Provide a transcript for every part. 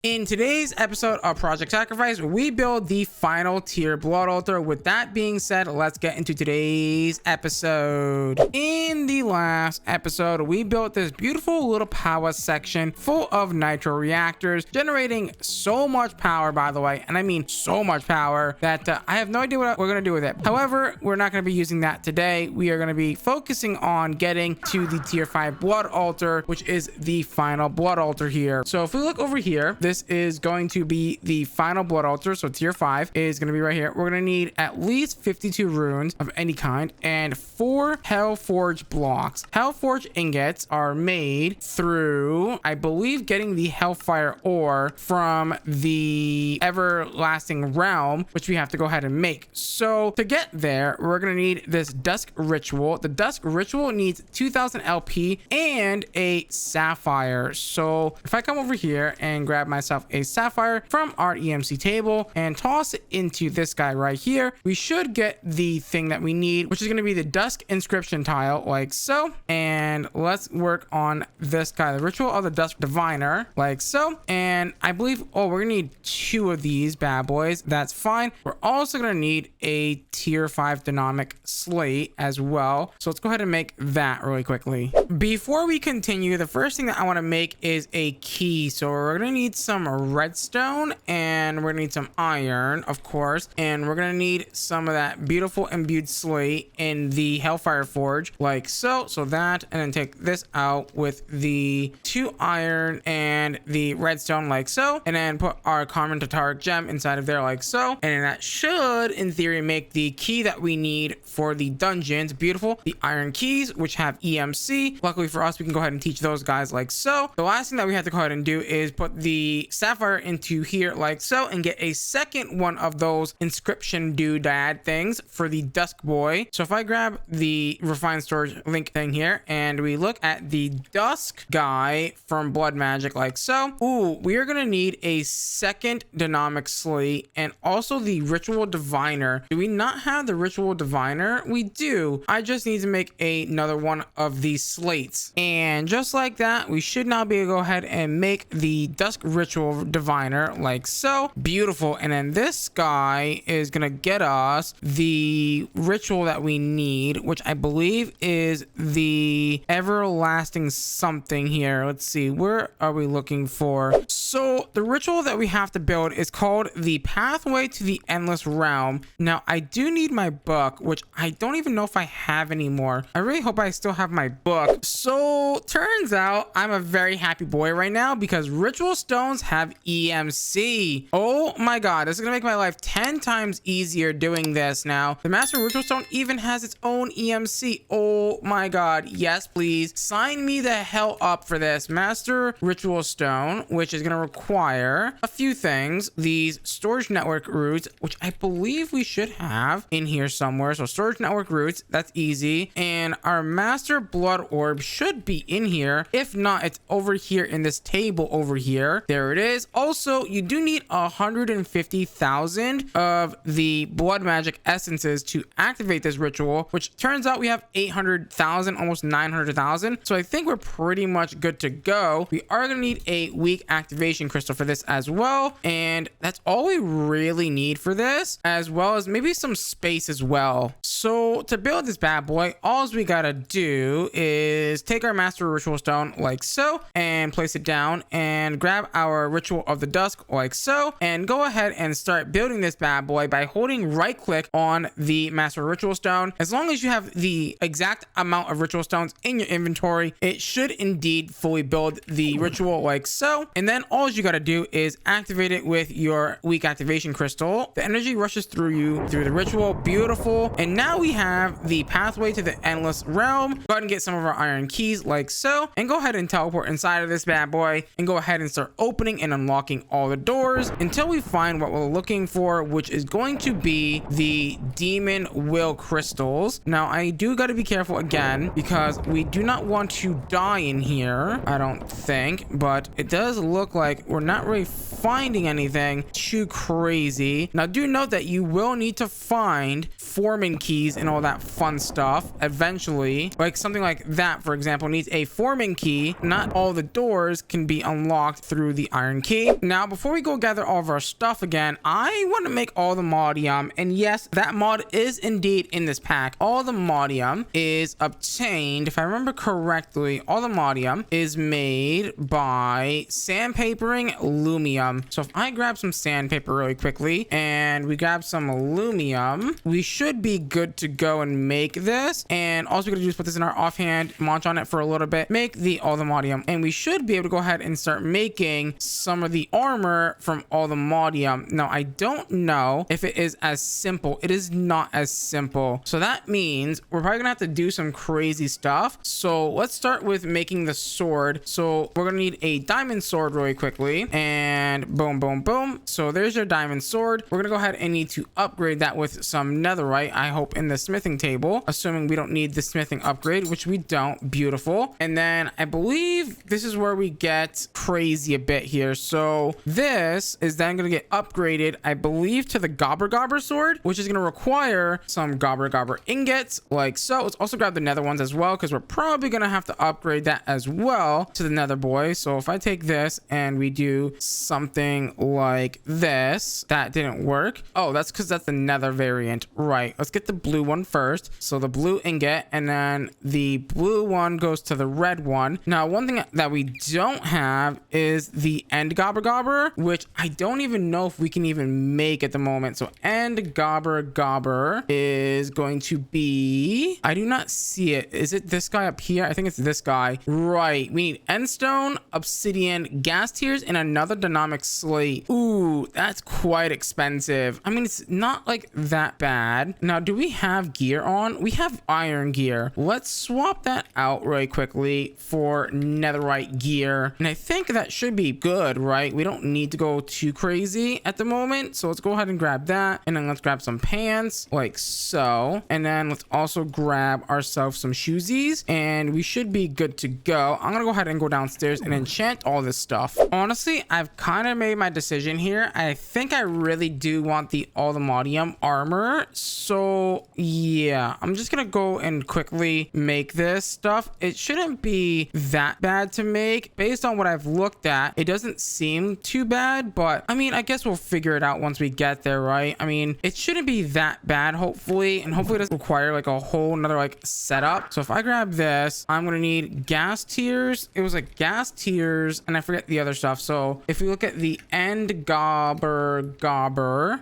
In today's episode of Project Sacrifice, we build the final tier blood altar. With that being said, let's get into today's episode. In the last episode, we built this beautiful little power section full of nitro reactors, generating so much power, by the way, and I mean so much power that I have no idea what we're going to do with it. However, we're not going to be using that today. We are going to be focusing on getting to the tier 5 blood altar, which is the final blood altar here. So if we look over here, this is going to be the final blood altar. So tier 5 is going to be right here. We're going to need at least 52 runes of any kind and 4 Hellforge blocks. Hellforge ingots are made through, I believe, getting the Hellfire ore from the everlasting realm, which we have to go ahead and make. So to get there, we're going to need this Dusk ritual. The Dusk ritual needs 2000 LP and a sapphire. So if I come over here and grab myself a sapphire from our EMC table and toss it into this guy right here, we should get the thing that we need, which is going to be the Dusk inscription tile, like so. And let's work on this guy, the ritual of the Dusk diviner, like so. And I believe, oh, we're gonna need 2 of these bad boys. That's fine. We're also gonna need a tier 5 dynamic slate as well, so let's go ahead and make that really quickly. Before we continue, the first thing that I want to make is a key. So we're gonna need some redstone and we're gonna need some iron, of course, and we're gonna need some of that beautiful imbued slate in the Hellfire Forge, like so. So that, and then take this out with the 2 iron and the redstone, like so, and then put our common Tataric gem inside of there, like so. And then that should, in theory, make the key that we need for the dungeons. Beautiful. The iron keys, which have EMC. Luckily for us, we can go ahead and teach those guys, like so. The last thing that we have to go ahead and do is put the sapphire into here, like so, and get a second one of those inscription doodad things for the Dusk boy. So if I grab the refined storage link thing here and we look at the Dusk guy from Blood Magic, like so. Ooh, we are gonna need a second dynamic slate and also the ritual diviner. Do we not have the ritual diviner? We do. I just need to make another one of these slates, and just like that, we should now be able to go ahead and make the Dusk ritual diviner, like so. Beautiful. And then this guy is gonna get us the ritual that we need, which I believe is the everlasting something here. Let's see, where are we looking for? So the ritual that we have to build is called the Pathway to the Endless Realm. Now I do need my book, which I don't even know if I have anymore. I really hope I still have my book. So turns out I'm a very happy boy right now because ritual stones have EMC. Oh my god, this is gonna make my life 10 times easier doing this now. The Master Ritual Stone even has its own EMC. Oh my god, yes please. Sign me the hell up for this. Master Ritual Stone, which is gonna require a few things. These storage network roots, which I believe we should have in here somewhere. So storage network roots, that's easy. And our master blood orb should be in here. If not, it's over here in this table over here. There it is. Also, you do need 150,000 of the blood magic essences to activate this ritual, which turns out we have 800,000, almost 900,000. So I think we're pretty much good to go. We are going to need a weak activation crystal for this as well. And that's all we really need for this, as well as maybe some space as well. So to build this bad boy, all we got to do is take our master ritual stone like so and place it down and grab our ritual of the Dusk like so, and go ahead and start building this bad boy by holding right click on the master ritual stone. As long as you have the exact amount of ritual stones in your inventory, it should indeed fully build the ritual like so. And then all you got to do is activate it with your weak activation crystal. The energy rushes through you through the ritual. Beautiful. And now we have the pathway to the endless realm. Go ahead and get some of our iron keys like so, and go ahead and teleport inside of this bad boy and go ahead and start opening and unlocking all the doors until we find what we're looking for, which is going to be the demon will crystals. Now I do got to be careful again because we do not want to die in here, I don't think, but it does look like we're not really finding anything too crazy. Now do note that you will need to find forming keys and all that fun stuff eventually. Like something like that, for example, needs a forming key. Not all the doors can be unlocked through the the iron key. Now, before we go gather all of our stuff again, I want to make AllTheModium. And yes, that mod is indeed in this pack. AllTheModium is obtained, if I remember correctly, AllTheModium is made by sandpapering lumium. So if I grab some sandpaper really quickly and we grab some aluminum, we should be good to go and make this. And all we're gonna do is put this in our offhand, munch on it for a little bit, make the AllTheModium, and we should be able to go ahead and start making some of the armor from AllTheModium. Now, I don't know if it is as simple. It is not as simple. So that means we're probably gonna have to do some crazy stuff. So let's start with making the sword. So we're gonna need a diamond sword really quickly, and boom, boom, boom. So there's your diamond sword. We're gonna go ahead and need to upgrade that with some netherite, I hope, in the smithing table, assuming we don't need the smithing upgrade, which we don't. Beautiful. And then I believe this is where we get crazy a bit here. So this is then gonna get upgraded, I believe, to the gobber sword, which is gonna require some gobber ingots like so. Let's also grab the nether ones as well, because we're probably gonna have to upgrade that as well to the nether boy. So if I take this and we do something like this, that didn't work. Oh, that's because that's the nether variant, right? Let's get the blue one first. So the blue ingot, and then the blue one goes to the red one. Now, one thing that we don't have is the end gobber, which I don't even know if we can even make at the moment. So end gobber is going to be, I do not see it. Is it this guy up here? I think it's this guy. Right. We need endstone, obsidian, gas tiers, and another dynamic slate. Ooh, that's quite expensive. I mean, it's not like that bad. Now, do we have gear on? We have iron gear. Let's swap that out really quickly for netherite gear. And I think that should be good, right? We don't need to go too crazy at the moment. So let's go ahead and grab that. And then let's grab some pants like so. And then let's also grab ourselves some shoesies, and we should be good to go. I'm gonna go ahead and go downstairs and enchant all this stuff. Honestly, I've kind of made my decision here. I think I really do want the AllTheModium armor. So yeah, I'm just gonna go and quickly make this stuff. It shouldn't be that bad to make. Based on what I've looked at, it doesn't seem too bad, but I mean, I guess we'll figure it out once we get there, right? I mean, it shouldn't be that bad, hopefully, and hopefully it doesn't require like a whole another like setup. So if I grab this, I'm gonna need gas tiers. It was like gas tiers, and I forget the other stuff. So if we look at the end gobber,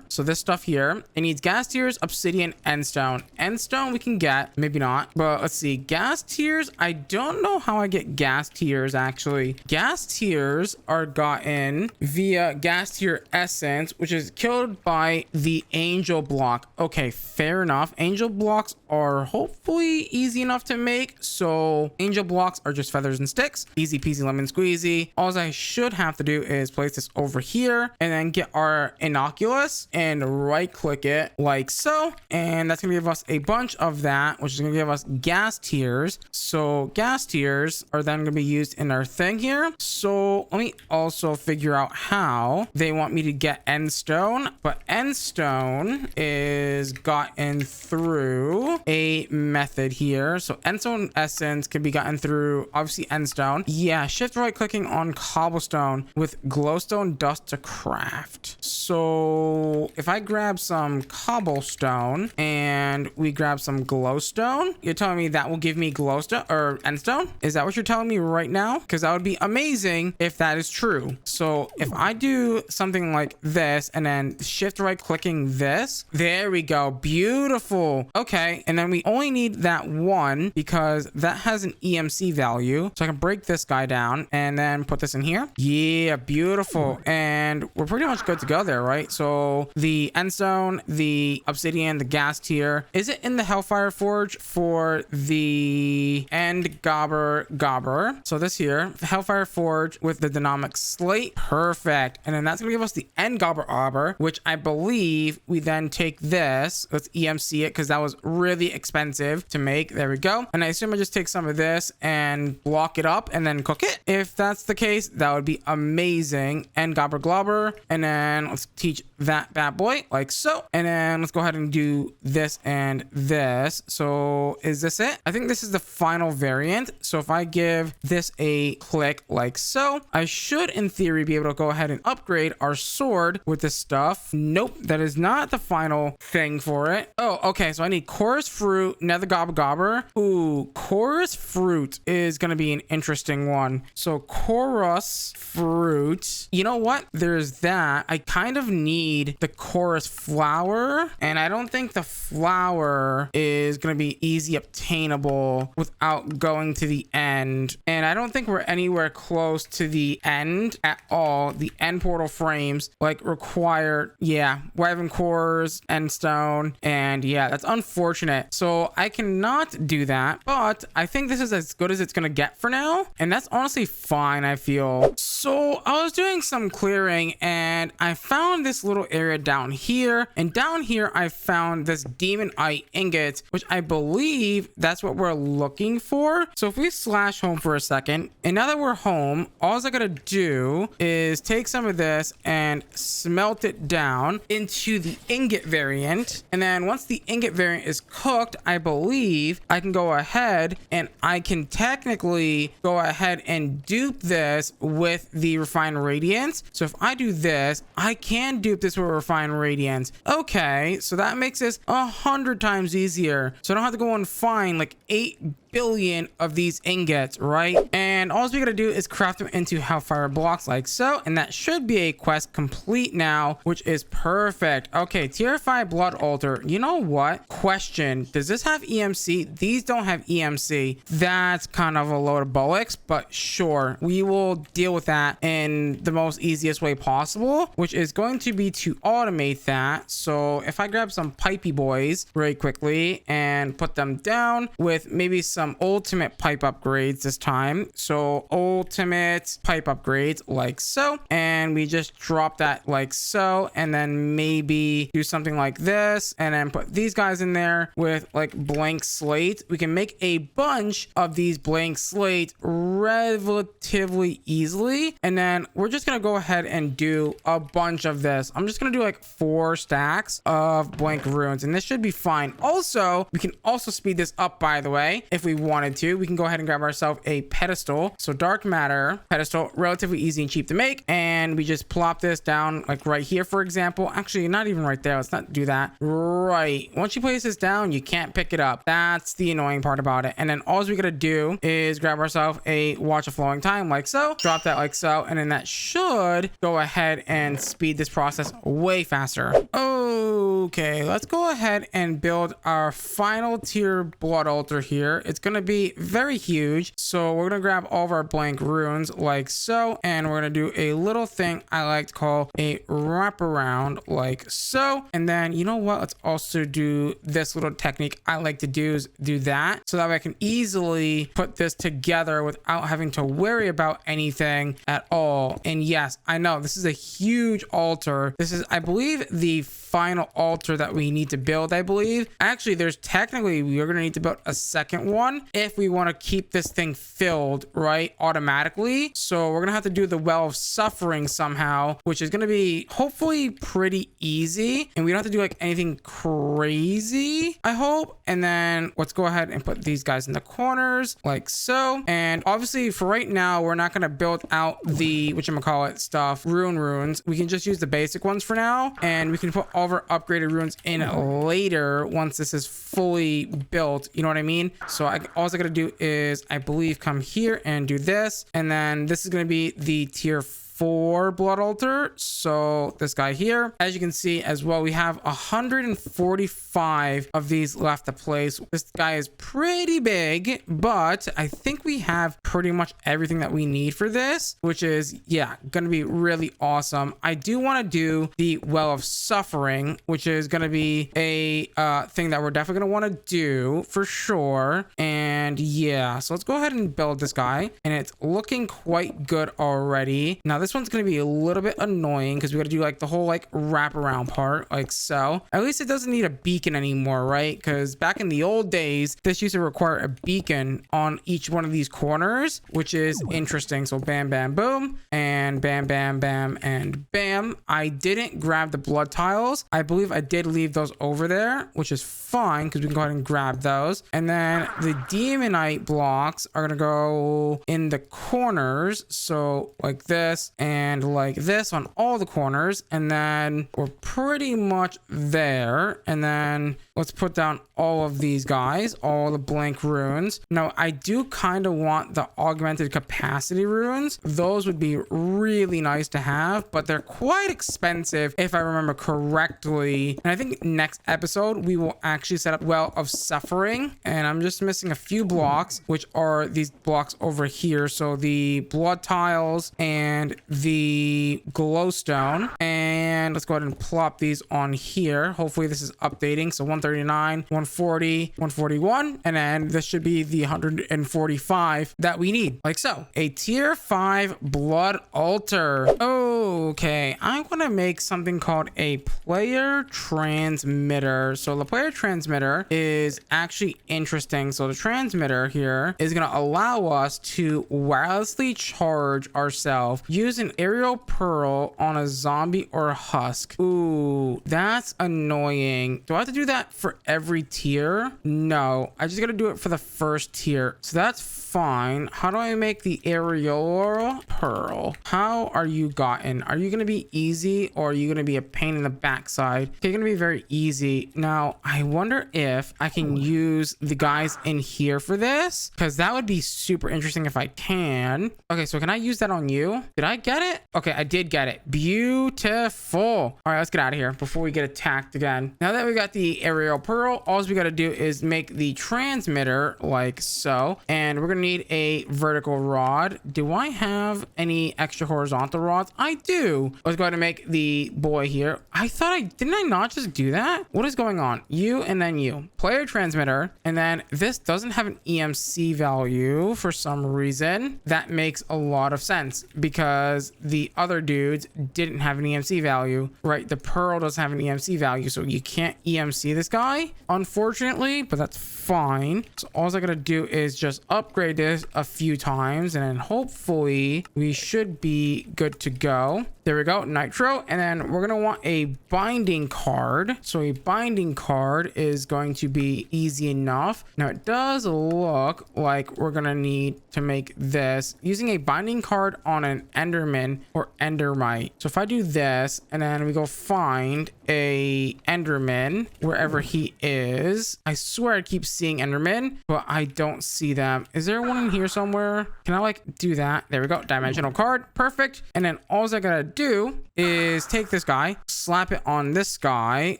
so this stuff here, it needs gas tiers, obsidian, endstone. Endstone we can get, maybe not, but let's see. Gas tiers, I don't know how I get gas tiers actually. Gas tiers are gotten via gas tier essence, which is killed by the angel block. Okay, fair enough. Angel blocks are hopefully easy enough to make. So angel blocks are just feathers and sticks. Easy peasy lemon squeezy. All I should have to do is place this over here and then get our innocuous and right click it like so. And that's gonna give us a bunch of that, which is gonna give us gas tiers. So gas tiers are then gonna be used in our thing here. So let me also figure out how they want me to get endstone, but endstone is gotten through a method here. So endstone essence can be gotten through obviously endstone. Yeah, shift right clicking on cobblestone with glowstone dust to craft. So if I grab some cobblestone and we grab some glowstone, you're telling me that will give me glowstone or endstone? Is that what you're telling me right now? Because that would be amazing if that is true. So if I do something like this and then shift right clicking this, there we go. Beautiful. Okay. And then we only need that one because that has an EMC value. So I can break this guy down and then put this in here. Yeah, beautiful. And we're pretty much good to go there, right? So the endstone, the obsidian, the gas tier. Is it in the Hellfire Forge for the end gobber? So this here, Hellfire Forge with the dynamic slate. Perfect. And then that's gonna give us the end gobber, which I believe we then take this. Let's EMC it because that was really expensive to make. There we go. And I assume I just take some of this and block it up and then cook it. If that's the case, that would be amazing. And globber. And then let's teach that bad boy like so. And then let's go ahead and do this and this. So is this it? I think this is the final variant. So if I give this a click like so, I should should in theory be able to go ahead and upgrade our sword with this stuff. Nope, that is not the final thing for it. Oh, okay, so I need chorus fruit, nether gobble gobber. Ooh, chorus fruit is gonna be an interesting one. So chorus fruit, you know what, there's that. I kind of need the chorus flower, and I don't think the flower is gonna be easy obtainable without going to the end, and I don't think we're anywhere close to the end at all. The end portal frames like require, yeah, wyvern cores, end stone, and yeah, that's unfortunate. So I cannot do that, but I think this is as good as it's gonna get for now, and that's honestly fine, I feel. So I was doing some clearing and I found this little area down here, and down here I found this Demonite ingot, which I believe that's what we're looking for. So if we slash home for a second, and now that we're home, all I gotta do is take some of this and smelt it down into the ingot variant, and then once the ingot variant is cooked, I believe I can go ahead and I can technically go ahead and dupe this with the refined radiance. So if I do this, I can dupe this with refined radiance. Okay, so that makes this 100 times easier, so I don't have to go and find like 8 billion of these ingots, right? And all we gotta do is craft them into hellfire blocks like so, and that should be a quest complete now, which is perfect. Okay, tier 5 blood altar. You know what, question, does this have EMC? These don't have EMC. That's kind of a load of bullocks, but sure, we will deal with that in the most easiest way possible, which is going to be to automate that. So if I grab some pipey boys very quickly and put them down with maybe some ultimate pipe upgrades this time. So ultimate pipe upgrades like so, and we just drop that like so, and then maybe do something like this, and then put these guys in there with like blank slate. We can make a bunch of these blank slate relatively easily, and then we're just gonna go ahead and do a bunch of this. I'm just gonna do like 4 stacks of blank runes, and this should be fine. Also, we can also speed this up, by the way, if we wanted to. We can go ahead and grab ourselves a pedestal. So dark matter pedestal, relatively easy and cheap to make, and we just plop this down like right here, for example. Actually, not even right there, let's not do that. Right, once you place this down, you can't pick it up. That's the annoying part about it. And then all we gotta do is grab ourselves a watch of flowing time like so, drop that like so, and then that should go ahead and speed this process way faster. Okay, let's go ahead and build our final tier blood altar here. It's gonna be very huge, so we're gonna grab all of our blank runes like so, and we're gonna do a little thing I like to call a wraparound like so. And then you know what, let's also do this little technique I like to do, is do that, so that way I can easily put this together without having to worry about anything at all. And yes, I know this is a huge altar. This is, I believe, the final altar that we need to build. I believe actually there's technically, we're gonna need to build a second one if we want to keep this thing filled right automatically. So we're gonna have to do the well of suffering somehow, which is gonna be hopefully pretty easy, and we don't have to do like anything crazy, I hope. And then let's go ahead and put these guys in the corners like so. And obviously for right now, we're not gonna build out the whatchamacallit stuff, runes. We can just use the basic ones for now, and we can put all of our upgraded runes in later once this is fully built, you know what I mean? So all I gotta do is, I believe, come here and do this, and then this is gonna be the tier 4 blood altar. So this guy here, as you can see as well, we have 145 of these left to place. This guy is pretty big, but I think we have pretty much everything that we need for this, which is, yeah, gonna be really awesome. I do want to do the well of suffering, which is gonna be a thing that we're definitely gonna want to do for sure. And yeah, so let's go ahead and build this guy, and it's looking quite good already. Now this this one's gonna be a little bit annoying because we gotta do like the whole like wraparound part, like so. At least it doesn't need a beacon anymore, right? Because back in the old days, this used to require a beacon on each one of these corners, which is interesting. So bam, bam, boom, and bam, bam, bam, and bam. I didn't grab the blood tiles. I believe I did leave those over there, which is fine because we can go ahead and grab those. And then the Demonite blocks are gonna go in the corners, so like this and like this on all the corners, and then we're pretty much there. And then let's put down all of these guys, all the blank runes. Now I do kind of want the augmented capacity runes. Those would be really nice to have, but they're quite expensive if I remember correctly. And I think next episode we will actually set up Well of Suffering, and I'm just missing a few blocks, which are these blocks over here. So the blood tiles and the glowstone, and let's go ahead and plop these on here. Hopefully this is updating. So 139, 140, 141, and then this should be the 145 that we need, like so. A tier 5 blood altar. Okay, I want to make something called a player transmitter. So the player transmitter is actually interesting. So the transmitter here is going to allow us to wirelessly charge ourselves. Use an aerial pearl on a zombie or a husk. Ooh, that's annoying. Do I have to do that for every tier? No, I just got to do it for the first tier. So that's fine. How do I make the aerial pearl? How are you gotten? Are you going to be easy, or are you going to be a pain in the backside? They're going to be very easy. Now, I wonder if I can use the guys in here for this, because that would be super interesting if I can. Okay, so can I use that on you? Did I get it? Okay, I did get it. Beautiful. All right, let's get out of here before we get attacked again. Now that we got the aerial pearl, all we got to do is make the transmitter like so, and we're going to need a vertical rod. Do I have any extra horizontal rods? I do. Let's go ahead and make the boy here. Didn't I not just do that? What is going on? You and then you. Player transmitter, and then this doesn't have an EMC value for some reason. That makes a lot of sense because the other dudes didn't have an EMC value, right? The pearl doesn't have an EMC value, so you can't EMC this guy, unfortunately, but that's fine. So all I gotta do is just upgrade this a few times, and then hopefully we should be good to go. There we go, nitro. And then we're gonna want a binding card. So a binding card is going to be easy enough. Now it does look like we're gonna need to make this using a binding card on an enderman or endermite. So if I do this and then we go find a enderman wherever he is, I swear I keep seeing enderman, but I don't see them. Is there one in here somewhere? Can I like do that? There we go, dimensional card, perfect. And then all I gotta do is take this guy, slap it on this guy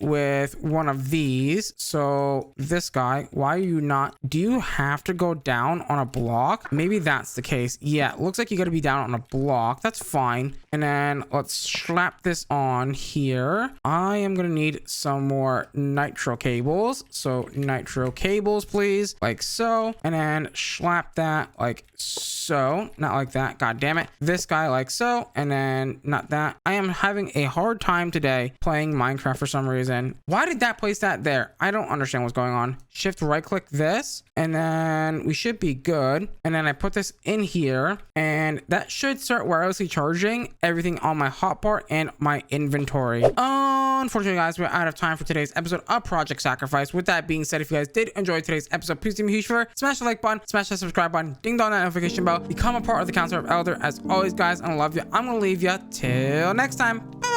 with one of these. So this guy, why are you not, do you have to go down on a block? Maybe that's the case. Yeah, it looks like you got to be down on a block. That's fine. And then let's slap this on here. I am gonna need some more nitro cables. So nitro cables, please, like so. And then slap that like so, not like that, god damn it. This guy like so, and then not that. I am having a hard time today playing Minecraft for some reason. Why did that place that there? I don't understand what's going on. Shift right click this, and then we should be good. And then I put this in here, and that should start wirelessly charging everything on my hotbar and my inventory. Unfortunately, guys, we're out of time for today's episode of Project Sacrifice. With that being said, if you guys did enjoy today's episode, please do me a huge favor. Smash the like button, smash that subscribe button, ding dong that notification bell, become a part of the Council of Elder. As always, guys, I love you. I'm gonna leave you till next time. Bye.